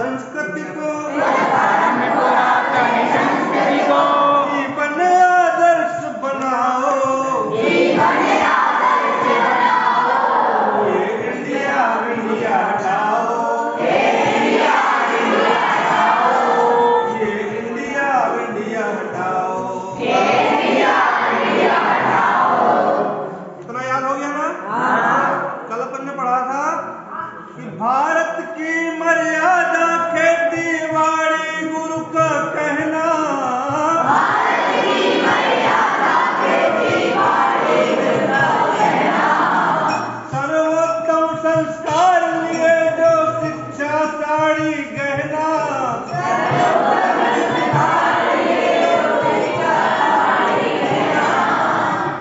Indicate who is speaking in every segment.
Speaker 1: संस्कृति को
Speaker 2: जीवन आदर्श बनाओ।
Speaker 1: ये इंडिया इंडिया हटाओ। ये इंडिया इंडिया हटाओ।
Speaker 2: इतना याद हो गया ना? कल अपन ने पढ़ा था कि भारत की मर्यादा खेती बाड़ी गुरु का कहना। सर्वोत्तम संस्कार लिए जो शिक्षा साड़ी गहना।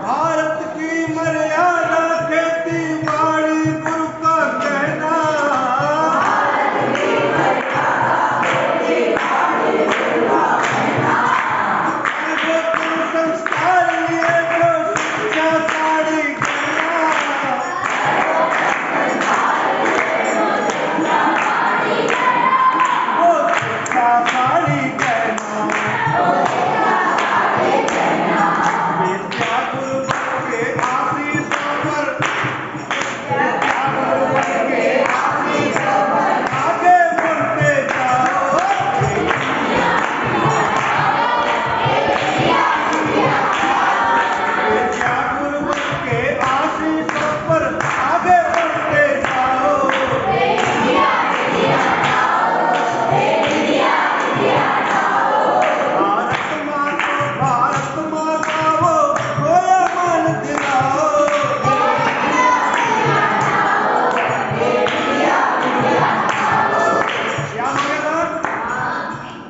Speaker 2: भारत की मर्यादा खेती बाड़ी गुरु का कहना। सर्वोत्तम संस्कार लिए जो शिक्षा साड़ी गहना। वो शिक्षा साड़ी गहना। विद्या गुरु के आशीषों पर आगे बढ़ते जाओ। विद्या गुरु के आशीषों पर आगे बढ़ते जाओ। भारत माता वो खोया मन दिलाओ। याद हो गया था?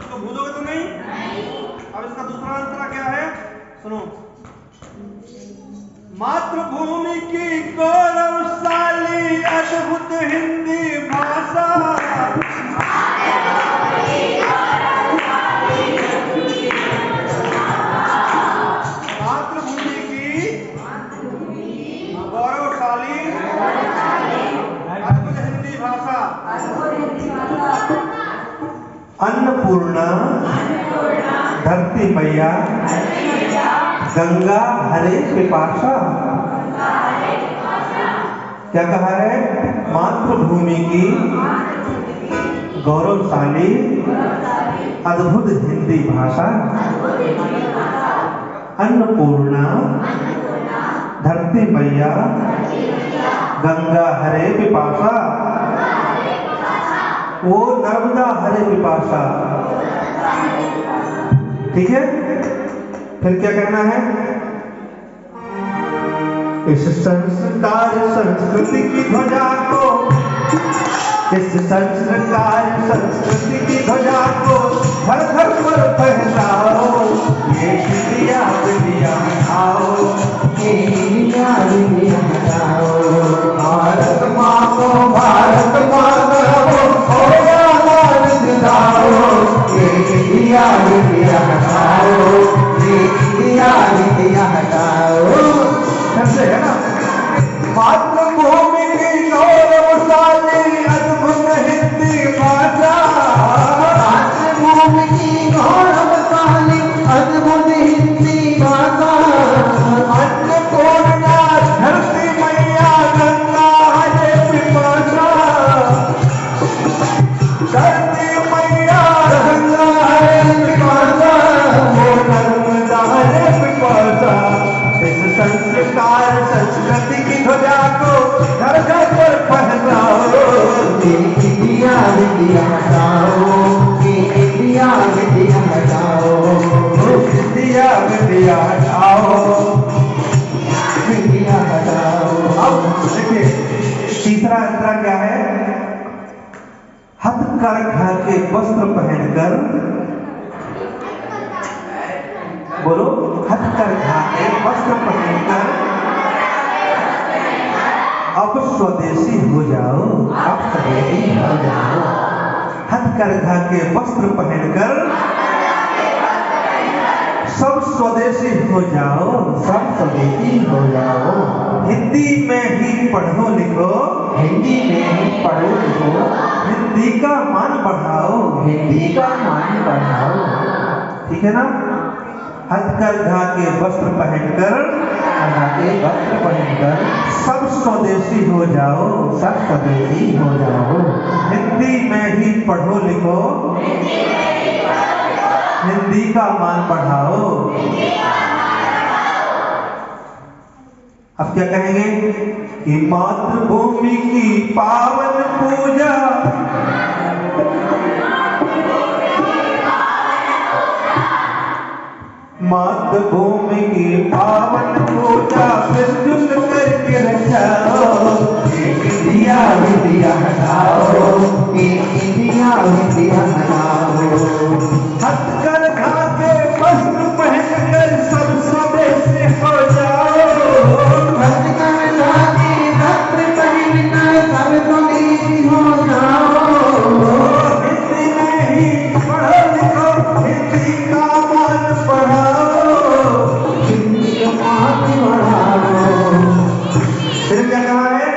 Speaker 2: तो भूलोगे तो नहीं? अब इसका दूसरा अंतरा क्या है? सुनो। मातृभूमि की गौरवशाली अद्भुत हिंदी भाषा। मातृभूमि की गौरवशाली अद्भुत हिंदी भाषा। अन्नपूर्णा धरती मैया गंगा हरे पिपासा। क्या कहा है? मातृभूमि की गौरवशाली अद्भुत हिंदी भाषा। अन्नपूर्णा धरती मैया गंगा हरे पिपासा। वो नर्मदा हरे पिपासा। ठीक है? फिर क्या करना है? इस संस्कार संस्कृति की ध्वजा को, इस संस्कार संस्कृति की ध्वजा को घर घर पर फहराओ। ये इंडिया इंडिया हटाओ। ये इंडिया इंडिया हटाओ। भारत माँ को भारत माँ कहो, खोया मान दिलाओ। ये इंडिया इंडिया हटाओ। ये इंडिया इंडिया हटाओ। समझे है ना? मातृभूमि की गौरवशाली अद्भुत हिंदी भाषा। मातृभूमि की गौरवशाली अद्भुत हिंदी भाषा। अन्नपूर्णा धरती मैया गंगा हरे पिपासा। धरती मैया गंगा हरे पिपासा। वो नर्मदा हरे पिपासा। इस संस्कार संस्कृति की ध्वजा को घर घर पर फहराओ। इंडिया इंडिया हटाओ। इंडिया इंडिया हटाओ। इंडिया इंडिया हटाओ। इंडिया हटाओ। अब देखिए तीसरा अंतरा क्या है? हथकरघा के वस्त्र पहनकर, बोलो, हथकरघा के वस्त्र पहनकर अब स्वदेशी हो जाओ। अब स्वदेशी हो जाओ। हथकरघा के वस्त्र पहनकर सब स्वदेशी हो जाओ। सब स्वदेशी हो जाओ। हिंदी में ही पढ़ो लिखो। हिंदी में ही पढ़ो लिखो। हिंदी का मान बढ़ाओ,
Speaker 1: हिंदी का मान बढ़ाओ।
Speaker 2: ठीक है ना। हथकरघा के वस्त्र पहनकर,
Speaker 1: कला के वस्त्र पहनकर
Speaker 2: सब स्वदेशी हो जाओ,
Speaker 1: सब स्वदेशी हो जाओ।
Speaker 2: हिंदी में ही पढ़ो लिखो, हिंदी का मान बढ़ाओ। अब क्या कहेंगे कि मातृभूमि की पावन पूजा, मातृभूमि की पावन पूजा मिलजुल करके रचाओ।
Speaker 1: एक इंडिया इंडिया हटाओ, एक इंडिया इंडिया हटाओ।
Speaker 2: हथकरघा के वस्त्र पहनकर सब स्वदेशी हो जाओ।
Speaker 1: हथकरघा के वस्त्र पहनकर सब स्वदेशी हो जाओ।
Speaker 2: हिंदी में ही पढ़ो लिखो, हिंदी का मान बढ़ाओ,
Speaker 1: हिंदी का मान बढ़ाओ।
Speaker 2: फिर क्या कहा है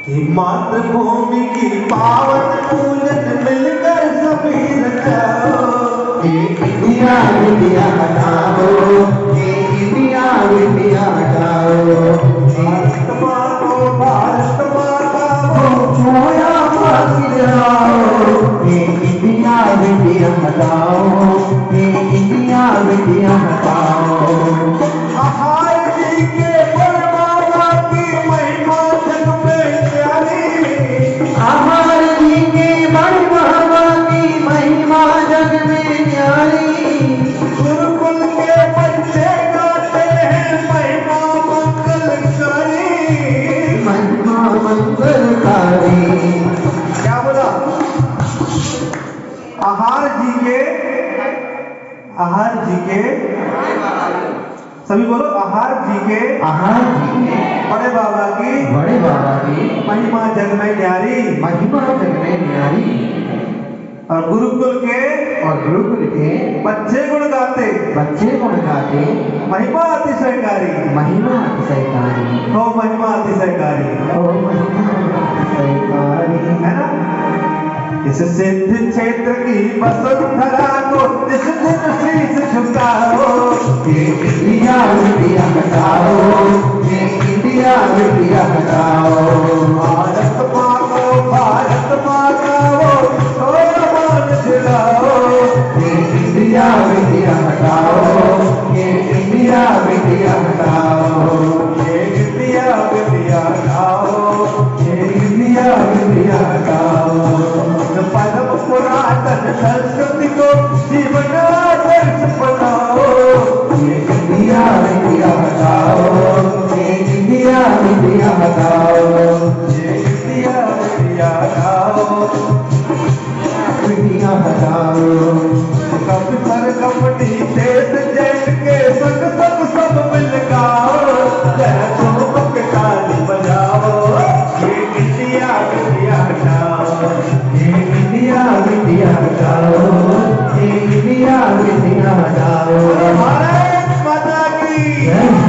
Speaker 2: कि मातृभूमि की पावन पूजन मिलकर सभी रचाओ।
Speaker 1: एक इंडिया इंडिया हटाओ, एक इंडिया इंडिया हटाओ।
Speaker 2: भारत माँ को भारत माता को
Speaker 1: छोया फांसी जाओ। एक इंडिया इंडिया हटाओ, एक इंडिया इंडिया हटाओ।
Speaker 2: आहार जी के परमात्मा की महिमा जग में प्यारी।
Speaker 1: आहार जी के बड़ी बाबा की महिमा जग में न्यारी।
Speaker 2: गुरुकुल के बच्चे गाते हैं महिमा मंगलकारी।
Speaker 1: महिमा मंगलकारी।
Speaker 2: क्या बोला? आहार जी के सभी बोलो, आहार जी के
Speaker 1: आहार जी के
Speaker 2: बड़े बाबा की
Speaker 1: बड़े बाबा की
Speaker 2: महिमा जग में न्यारी।
Speaker 1: महिमा जग में न्यारी।
Speaker 2: और गुरुकुल के
Speaker 1: और गुरुकुल के
Speaker 2: बच्चे गुण गाते,
Speaker 1: बच्चे गुण गाते
Speaker 2: महिमा अतिशयकारी।
Speaker 1: महिमा अतिशयकारी।
Speaker 2: हो महिमा अतिशयकारी,
Speaker 1: ओ महिमा अतिशयकारी।
Speaker 2: है ना। इस सिद्ध क्षेत्र की वसुंधरा को इस दिन शीश झुकाओ।
Speaker 1: एक इंडिया इंडिया हटाओ, एक इंडिया इंडिया हटाओ।
Speaker 2: भारत माँ का वो थोड़ा मान दिलाओ।
Speaker 1: एक इंडिया इंडिया हटाओ, एक इंडिया इंडिया हटाओ।
Speaker 2: एक इंडिया इंडिया हटाओ,
Speaker 1: एक इंडिया इंडिया हटाओ।
Speaker 2: परम पुरातन संस्कृति को जीवन आदर्श बनाओ।
Speaker 1: एक इंडिया इंडिया हटाओ, एक इंडिया इंडिया हटाओ।
Speaker 2: एक इंडिया इंडिया हटाओ,
Speaker 1: इंडिया हटाओ।
Speaker 2: कब सर कपटी देश जैन के संग संग सब मिल गाओ। जय तुम के ताली बजाओ। एक इंडिया इंडिया हटाओ,
Speaker 1: एक इंडिया इंडिया हटाओ, एक इंडिया इंडिया हटाओ।
Speaker 2: भारत माता की
Speaker 1: जय।